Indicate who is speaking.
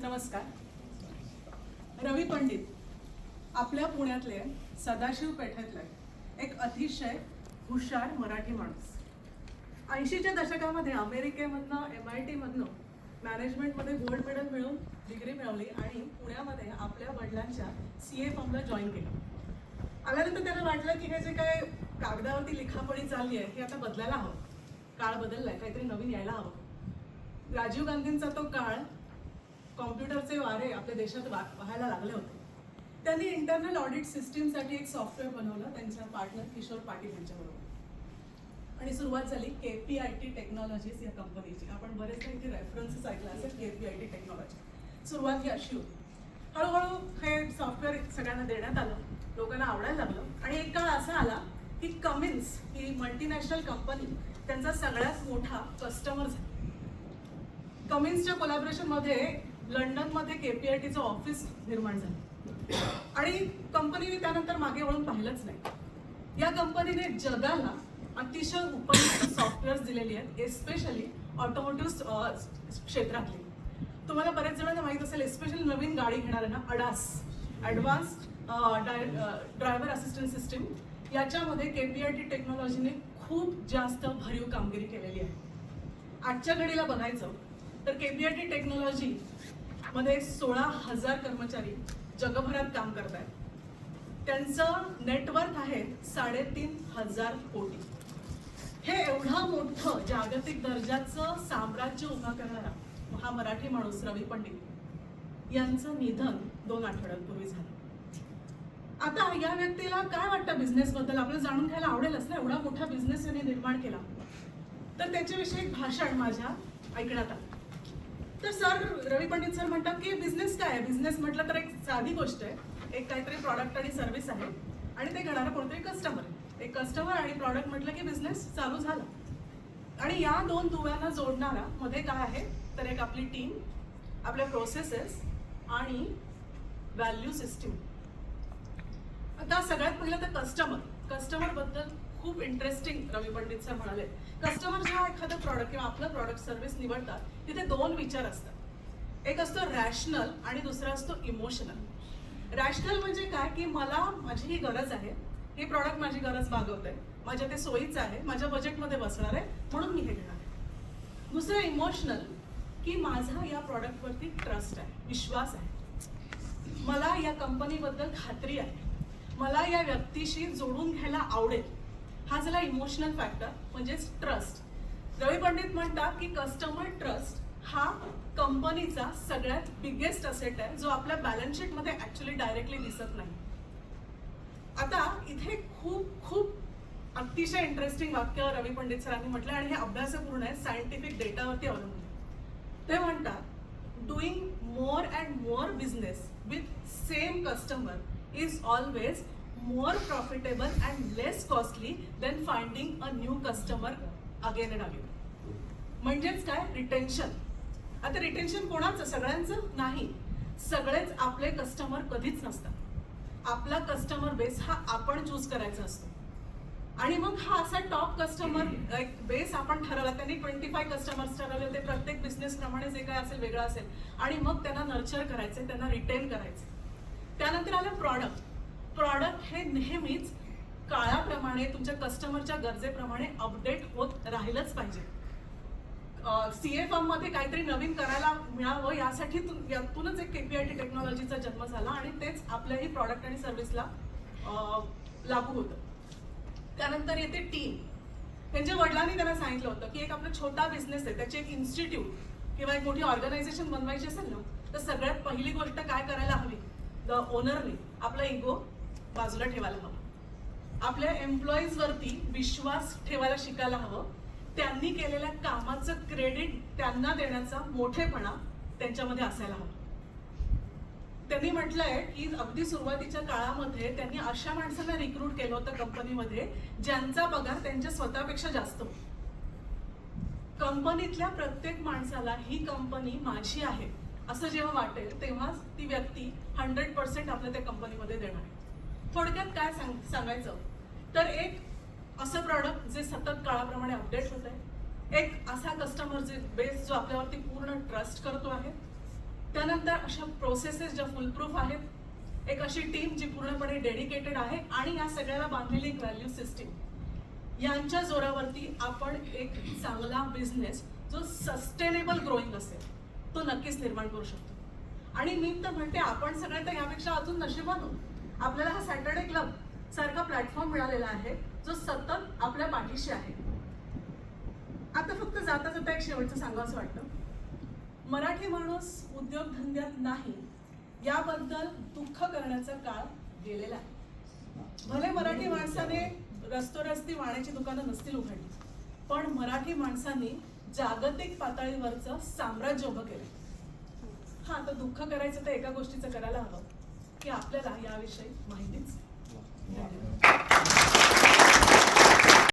Speaker 1: नमस्कार. रवी पंडित आपल्या पुण्यातले सदाशिव पेठेतले एक अतिशय हुशार मराठी माणूस. 80च्या दशकामध्ये अमेरिकेमधनं MIT मधनं मॅनेजमेंटमध्ये गोल्ड मेडल मिळवून डिग्री मिळवली आणि पुण्यामध्ये आपल्या वडिलांच्या CA फर्मला जॉईन केलं. आल्यानंतर त्याला वाटलं की हे जे काय कागदावरती लिखापडी चालली आहे हे आता बदलायला हवं. काळ बदललाय, काहीतरी नवीन यायला हवं. राजीव गांधींचा तो काळ, कॉम्प्युटरचे वारे आपल्या देशात वाहायला लागले होते. त्यांनी इंटरनल ऑडिट सिस्टीमसाठी एक सॉफ्टवेअर बनवलं त्यांच्या पार्टनर किशोर पाटील यांच्याबरोबर आणि सुरुवात झाली KPIT टेक्नॉलॉजीज या कंपनीची. आपण बरेच काही रेफरन्सेस ऐकला असेल. KPIT टेक्नॉलॉजी सुरुवात ही अशी होती. हळूहळू हे सॉफ्टवेअर सगळ्यांना देण्यात आलं, लोकांना आवडायला लागलं आणि एक काळ असा आला की कमिन्स ही मल्टीनॅशनल कंपनी त्यांचा सगळ्यात मोठा कस्टमर झाला. कमिन्सच्या कोलॅबोरेशनमध्ये लंडनमध्ये KPITचं ऑफिस निर्माण झालं आणि कंपनीने त्यानंतर मागे वळून पाहिलंच नाही. या कंपनीने जगाला अतिशय उपयुक्त सॉफ्टवेअर्स दिलेली आहेत, एस्पेशली ऑटोमोटिव्ह क्षेत्रातली. तुम्हाला बरेच जणांना माहीत असेल, एस्पेशली नवीन गाडी घेणार आहे ना, ADAS advance driver assistant system, याच्यामध्ये KPIT टेक्नॉलॉजीने खूप जास्त भरीव कामगिरी केलेली आहे. आजच्या घडीला बघायचं तर KPIT टेक्नॉलॉजी मध्ये 16,000 कर्मचारी जगभरात काम करत आहेत. त्यांचं नेटवर्थ आहे 3,500 कोटी. हे एवढं मोठं जागतिक दर्जाचं साम्राज्य उभा करणारा हा मराठी माणूस रवी पंडित यांचं निधन 2 आठवड्यांपूर्वी झालं. आता या व्यक्तीला काय वाटतं बिझनेस बद्दल आपल्याला जाणून घ्यायला आवडेलच ना. एवढा मोठा बिझनेस यांनी निर्माण केला, तर त्याच्याविषयी एक भाषण माझ्या ऐकण्यात आलं. तर रवी पंडित सर म्हणतात की बिझनेस काय आहे. बिझनेस म्हटलं तर एक साधी गोष्ट आहे, एक काहीतरी प्रॉडक्ट आणि सर्व्हिस आहे आणि ते घेणारा कोणतरी कस्टमर आहे. एक कस्टमर आणि प्रॉडक्ट म्हटलं की बिझनेस चालू झाला. आणि या 2 दुव्यांना जोडणारा मध्ये काय आहे तर एक आपली टीम, आपल्या प्रोसेसेस आणि व्हॅल्यू सिस्टीम. आता सगळ्यात पहिलं तर कस्टमर बद्दल खूप इंटरेस्टिंग रवी पंडित सर म्हणाले. कस्टमर जेव्हा एखादं प्रॉडक्ट किंवा आपलं प्रॉडक्ट सर्व्हिस निवडतात तिथे 2 विचार असतात. एक असतो रॅशनल आणि दुसरा असतो इमोशनल. रॅशनल म्हणजे काय की मला माझी ही गरज आहे, हे प्रॉडक्ट माझी गरज भागवतंय, माझ्या ते सोयीचं आहे, माझ्या बजेटमध्ये बसणार आहे म्हणून मी हे घेणार आहे. दुसरं इमोशनल की माझा या प्रॉडक्टवरती ट्रस्ट आहे, विश्वास आहे, मला या कंपनीबद्दल खात्री आहे, मला या व्यक्तीशी जोडून घ्यायला आवडेल. हा झाला इमोशनल फॅक्टर म्हणजेच ट्रस्ट. रवी पंडित म्हणतात की कस्टमर ट्रस्ट हा कंपनीचा सगळ्यात बिगेस्ट असेट आहे, जो आपल्या बॅलन्स शीटमध्ये ऍक्च्युली डायरेक्टली दिसत नाही. आता इथे खूप अतिशय इंटरेस्टिंग वाक्य रवी पंडित सरांनी म्हटलं आणि हे अभ्यासपूर्ण आहे, सायंटिफिक डेटावरती अवलंबून. ते म्हणतात doing more and more business with same customer is always more profitable and less costly than finding a new customer again and again. म्हणजेच काय, रिटेन्शन. आता रिटेन्शन कोणाचं, सगळ्यांचं नाही. सगळेच आपले कस्टमर कधीच नसतात. आपला कस्टमर बेस हा आपण चूज करायचा असतो आणि मग हा असा टॉप कस्टमर एक बेस आपण ठरवला. त्यांनी 25 कस्टमर्स ठरवले होते. प्रत्येक बिझनेस प्रमाणे जे काय असेल वेगळं असेल आणि मग त्यांना नर्चर करायचे, त्यांना रिटेन करायचे. त्यानंतर आलं प्रॉडक्ट हे नेहमीच काळाप्रमाणे तुमच्या कस्टमरच्या गरजेप्रमाणे अपडेट होत राहिलंच पाहिजे. CA फर्ममध्ये काहीतरी नवीन करायला मिळावं यासाठी यातूनच एक KPIT टेक्नॉलॉजीचा जन्म झाला आणि तेच आपल्याही प्रॉडक्ट आणि सर्व्हिसला लागू होतं. त्यानंतर येते टीम. त्यांच्या वडिलांनी त्यांना सांगितलं होतं की एक आपला छोटा बिझनेस आहे, त्याची एक इन्स्टिट्यूट किंवा एक मोठी ऑर्गनायझेशन बनवायची असेल ना, तर सगळ्यात पहिली गोष्ट काय करायला हवी, द ओनरने आपला इगो बाजूला ठेवायला हवं, आपल्या एम्प्लॉईजवरती विश्वास ठेवायला शिकायला हवं, त्यांनी केलेल्या कामाचं क्रेडिट त्यांना देण्याचा मोठेपणा त्यांच्यामध्ये असायला हवा. त्यांनी म्हटलंय की अगदी सुरुवातीच्या काळामध्ये त्यांनी अशा माणसांना रिक्रूट केलं होतं कंपनीमध्ये ज्यांचा पगार त्यांच्या स्वतःपेक्षा जास्त होता. कंपनीतल्या प्रत्येक माणसाला ही कंपनी माझी आहे असं जेव्हा वाटेल तेव्हाच ती व्यक्ती 100% आपल्या त्या कंपनीमध्ये देणार आहे. थोडक्यात काय सांगायचं तर एक असं प्रॉडक्ट जे सतत काळाप्रमाणे अपडेट होत आहे, एक असा कस्टमर जे बेस जो आपल्यावरती पूर्ण ट्रस्ट करतो आहे, त्यानंतर अशा प्रोसेसेस ज्या फुलप्रूफ आहेत, एक अशी टीम जी पूर्णपणे डेडिकेटेड आहे आणि या सगळ्याला बांधलेली एक व्हॅल्यू सिस्टीम, यांच्या जोरावरती आपण एक चांगला बिझनेस जो सस्टेनेबल ग्रोईंग असेल तो नक्कीच निर्माण करू शकतो. आणि मी तर म्हणते आपण सगळे तर यापेक्षा अजून नशिबान आहोत. आपल्याला हा सॅटर्डे क्लब सारखा प्लॅटफॉर्म मिळालेला आहे जो सतत आपल्या पाठीशी आहे. आता फक्त जाता जाता एक शेवटचं सांगावंसं वाटतं, मराठी माणूस उद्योगधंद्यात नाही याबद्दल दुःख करण्याचा काळ गेलेला आहे. भले मराठी माणसाने रस्तोरस्ती वाण्याची दुकानं नसतील उघडली, पण मराठी माणसांनी जागतिक पातळीवरचं साम्राज्य उभं केलं. हा, आता दुःख करायचं तर एका गोष्टीचं करायला हवं की आपल्याला याविषयी माहितीच.